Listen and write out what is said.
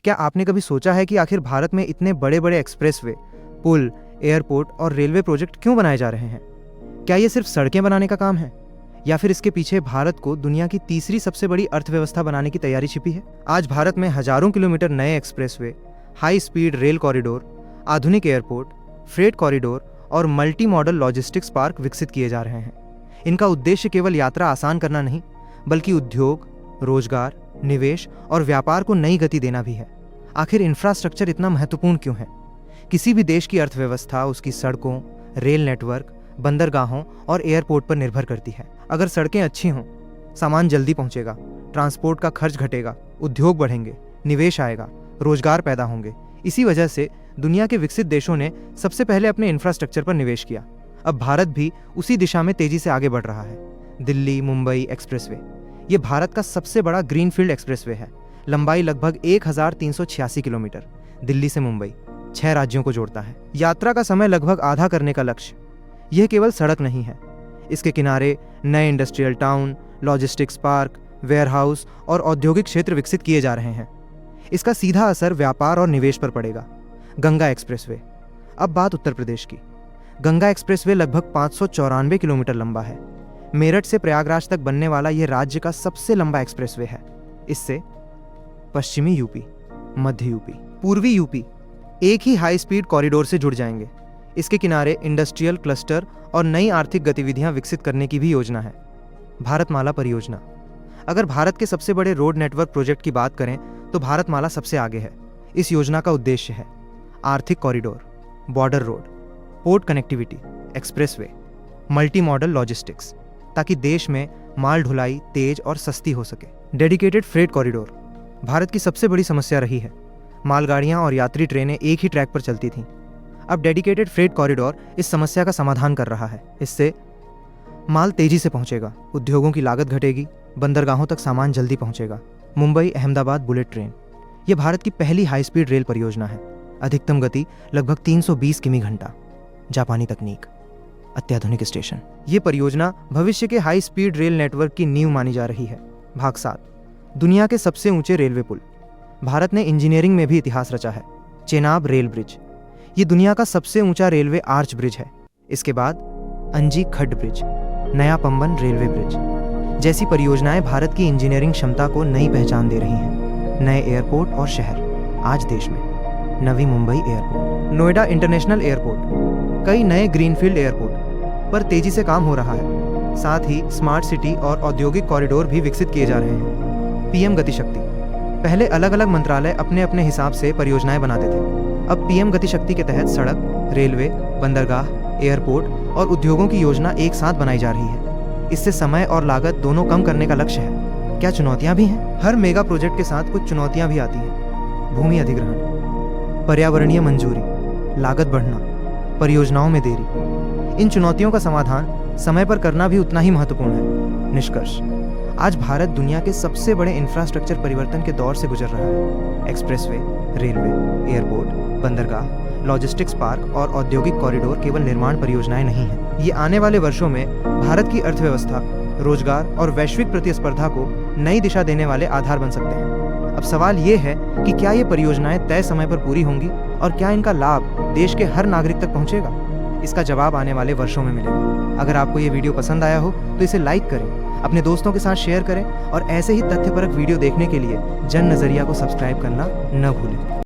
क्या आपने कभी सोचा है कि आखिर भारत में इतने बड़े बड़े एक्सप्रेसवे, पुल, एयरपोर्ट और रेलवे प्रोजेक्ट क्यों बनाए जा रहे हैं? क्या ये सिर्फ सड़कें बनाने का काम है, या फिर इसके पीछे भारत को दुनिया की तीसरी सबसे बड़ी अर्थव्यवस्था बनाने की तैयारी छिपी है? आज भारत में हजारों किलोमीटर नए expressway, high speed rail corridor, आधुनिक एयरपोर्ट, फ्रेट कॉरिडोर और मल्टी मॉडल लॉजिस्टिक्स पार्क विकसित किए जा रहे हैं। इनका उद्देश्य केवल यात्रा आसान करना नहीं, बल्कि उद्योग, रोजगार, निवेश और व्यापार को नई गति देना भी है। आखिर इंफ्रास्ट्रक्चर इतना महत्वपूर्ण क्यों है? किसी भी देश की अर्थव्यवस्था उसकी सड़कों, रेल नेटवर्क, बंदरगाहों और एयरपोर्ट पर निर्भर करती है। अगर सड़कें अच्छी हों, सामान जल्दी पहुंचेगा, ट्रांसपोर्ट का खर्च घटेगा, उद्योग बढ़ेंगे, निवेश आएगा, रोजगार पैदा होंगे। इसी वजह से दुनिया के विकसित देशों ने सबसे पहले अपने इंफ्रास्ट्रक्चर पर निवेश किया। अब भारत भी उसी दिशा में तेजी से आगे बढ़ रहा है। दिल्ली मुंबई एक्सप्रेसवे, ये भारत का सबसे बड़ा ग्रीनफील्ड एक्सप्रेसवे है। लंबाई लगभग 1386 किलोमीटर, दिल्ली से मुंबई 6 राज्यों को जोड़ता है। यात्रा का समय लगभग आधा करने का लक्ष्य। यह केवल सड़क नहीं है, इसके किनारे नए industrial town, logistics park, warehouse और औद्योगिक क्षेत्र विकसित किए जा रहे हैं। इसका सीधा असर व्यापार और निवेश पर पड़ेगा। गंगा एक्सप्रेसवे, अब बात उत्तर प्रदेश की। गंगा एक्सप्रेसवे लगभग 594 किलोमीटर लंबा है। मेरठ से प्रयागराज तक बनने वाला यह राज्य का सबसे लंबा एक्सप्रेसवे है। इससे पश्चिमी यूपी, मध्य यूपी, पूर्वी यूपी एक ही हाई स्पीड कॉरिडोर से जुड़ जाएंगे। इसके किनारे इंडस्ट्रियल क्लस्टर और नई आर्थिक गतिविधियां विकसित करने की भी योजना है। भारतमाला परियोजना, अगर भारत के सबसे बड़े रोड नेटवर्क प्रोजेक्ट की बात करें तो भारतमाला सबसे आगे है। इस योजना का उद्देश्य है आर्थिक corridor, border road, port connectivity, expressway, multi modal logistics, ताकि देश में माल ढुलाई तेज और सस्ती हो सके। डेडिकेटेड फ्रेट कॉरिडोर, भारत की सबसे बड़ी समस्या रही है। मालगाड़ियां और यात्री ट्रेनें एक ही ट्रैक पर चलती थीं। अब डेडिकेटेड फ्रेट कॉरिडोर इस समस्या का समाधान कर रहा है। इससे माल तेजी से पहुंचेगा, उद्योगों की लागत घटेगी, बंदरगाहों तक सामान जल्दी पहुंचेगा। मुंबई अहमदाबाद बुलेट ट्रेन, यह भारत की पहली हाई स्पीड रेल परियोजना है। अधिकतम गति लगभग 320 किमी घंटा, जापानी तकनीक, अत्याधुनिक स्टेशन। यह परियोजना भविष्य के हाई स्पीड रेल नेटवर्क की नींव मानी जा रही है। भाग 7, दुनिया के सबसे ऊंचे रेलवे पुल। भारत ने इंजीनियरिंग में भी इतिहास रचा है। चेनाब रेल ब्रिज, ये दुनिया का सबसे ऊंचा रेलवे आर्च ब्रिज है। इसके बाद अंजी खड्ड ब्रिज, नया पंबन रेलवे ब्रिज जैसी परियोजनाएं भारत की इंजीनियरिंग क्षमता को नई पहचान दे रही हैं। नए एयरपोर्ट और शहर आज देश में। Navi Mumbai airport, Noida international airport, कई नए ग्रीनफील्ड एयरपोर्ट पर तेजी से काम हो रहा है। साथ ही स्मार्ट सिटी और औद्योगिक कॉरिडोर भी विकसित किए जा रहे हैं। पीएम गति शक्ति, पहले अलग अलग मंत्रालय अपने अपने हिसाब से परियोजनाएं बनाते थे। अब पीएम गति शक्ति के तहत सड़क, रेलवे, बंदरगाह, एयरपोर्ट और उद्योगों की योजना एक साथ बनाई जा रही है। इससे समय और लागत दोनों कम करने का लक्ष्य है। क्या चुनौतियां भी हैं? हर मेगा प्रोजेक्ट के साथ कुछ चुनौतियां भी आती हैं। भूमि अधिग्रहण, पर्यावरणीय मंजूरी, लागत बढ़ना, परियोजनाओं में देरी। इन चुनौतियों का समाधान समय पर करना भी उतना ही महत्वपूर्ण है। निष्कर्ष, आज भारत दुनिया के सबसे बड़े इंफ्रास्ट्रक्चर परिवर्तन के दौर से गुजर रहा है। एक्सप्रेसवे, रेलवे, एयरपोर्ट, बंदरगाह, लॉजिस्टिक्स पार्क और औद्योगिक कॉरिडोर केवल निर्माण परियोजनाएं नहीं हैं। ये आने वाले वर्षों में भारत की अर्थव्यवस्था, रोजगार और वैश्विक प्रतिस्पर्धा को नई दिशा देने वाले आधार बन सकते हैं। अब सवाल ये है कि क्या ये परियोजनाएं तय समय पर पूरी होंगी और क्या इनका लाभ देश के हर नागरिक तक पहुंचेगा? इसका जवाब आने वाले वर्षों में मिलेगा। अगर आपको ये वीडियो पसंद आया हो तो इसे लाइक करें, अपने दोस्तों के साथ शेयर करें और ऐसे ही तथ्यपरक वीडियो देखने के लिए जन नजरिया को सब्सक्राइब करना न भूलें।